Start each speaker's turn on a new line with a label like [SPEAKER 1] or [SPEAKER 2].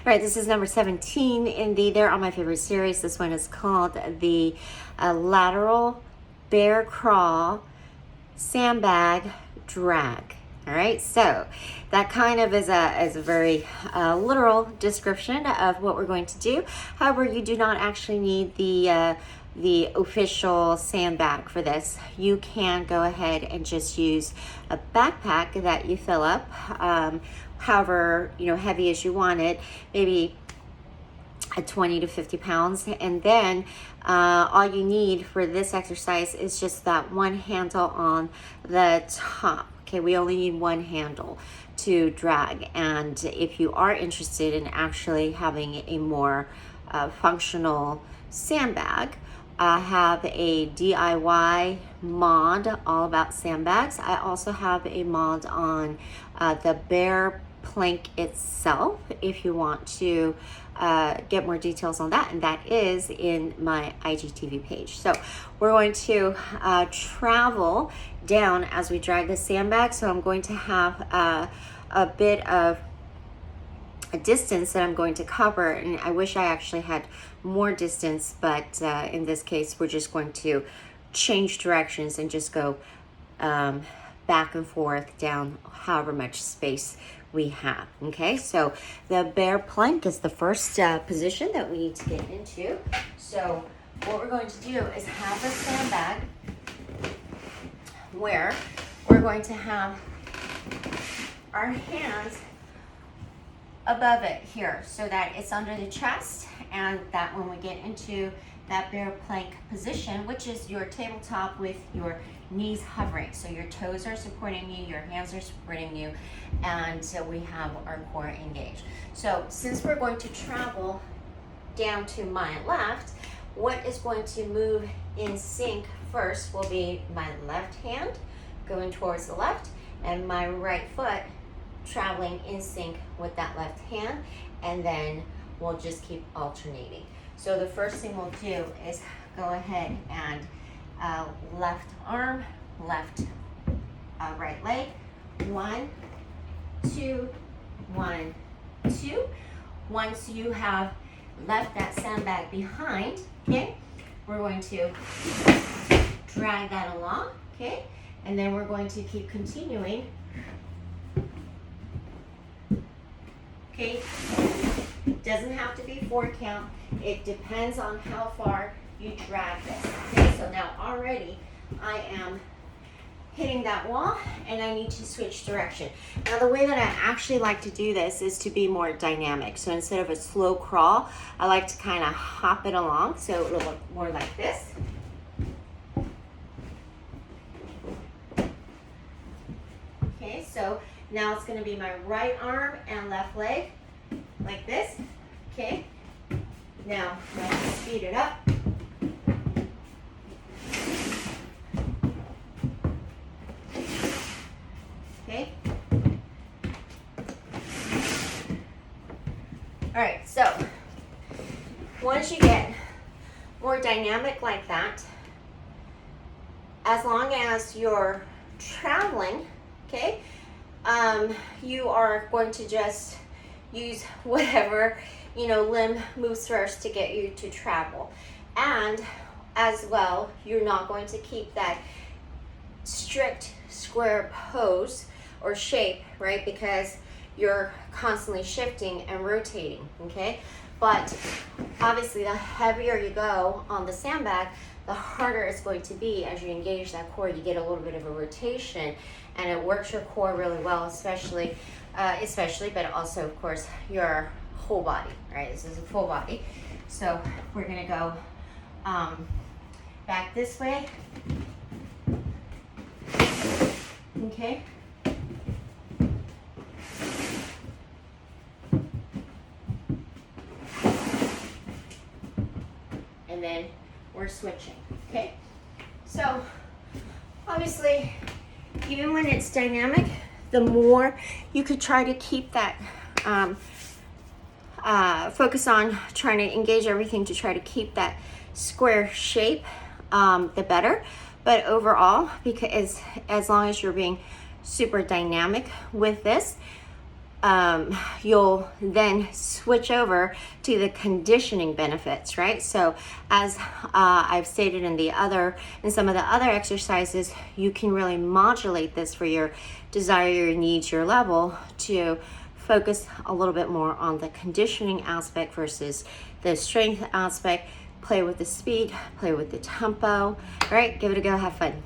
[SPEAKER 1] right, this is number 17 in the They're All My Favorite series. This one is called the Lateral Bear Crawl Sandbag Drag. All right, so that kind of is a very literal description of what we're going to do. However, you do not actually need the official sandbag for this. You can go ahead and just use a backpack that you fill up, however heavy as you want it, maybe 20 to 50 pounds, and then all you need for this exercise is just that one handle on the top. Okay, we only need one handle to drag, and if you are interested in actually having a more functional sandbag, I have a DIY mod all about sandbags. I also have a mod on the bear plank itself if you want to get more details on that, and that is in my IGTV page. So we're going to travel down as we drag the sandbag. So I'm going to have a bit of a distance that I'm going to cover, and I wish I actually had more distance, but in this case we're just going to change directions and just go back and forth down however much space we have. Okay, so the bear plank is the first position that we need to get into. So what we're going to do is have a sandbag where we're going to have our hands above it here so that it's under the chest, and that when we get into that bear plank position, which is your tabletop with your knees hovering, so your toes are supporting you, your hands are supporting you, and so we have our core engaged. So since we're going to travel down to my left, what is going to move in sync first will be my left hand going towards the left and my right foot traveling in sync with that left hand, and then we'll just keep alternating. So the first thing we'll do is go ahead and left arm, left right leg, 1, 2, 1, 2. Once you have left that sandbag behind, okay, we're going to drag that along, okay, and then we're going to keep continuing. Okay, doesn't have to be 4 count. It depends on how far you drag this. Okay, so now already I am hitting that wall and I need to switch direction. Now the way that I actually like to do this is to be more dynamic. So instead of a slow crawl, I like to kind of hop it along so it'll look more like this. Okay, so now it's going to be my right arm and left leg like this. Okay, now let's speed it up. Okay. All right, so once you get more dynamic like that, as long as you're traveling, okay, you are going to just use whatever limb moves first to get you to travel. And as well, you're not going to keep that strict square pose or shape, right? Because you're constantly shifting and rotating, okay? But obviously the heavier you go on the sandbag, the harder it's going to be as you engage that core. You get a little bit of a rotation and it works your core really well, especially, but also of course your whole body, right? This is a full body. So we're gonna go back this way. Okay. And then we're switching, okay? So obviously, even when it's dynamic, the more you could try to keep that focus on trying to engage everything to try to keep that square shape, the better. But overall, because as long as you're being super dynamic with this, you'll then switch over to the conditioning benefits, right? So as I've stated in some of the other exercises, you can really modulate this for your desire, your needs, your level, to focus a little bit more on the conditioning aspect versus the strength aspect. Play with the speed, play with the tempo. All right, give it a go, have fun.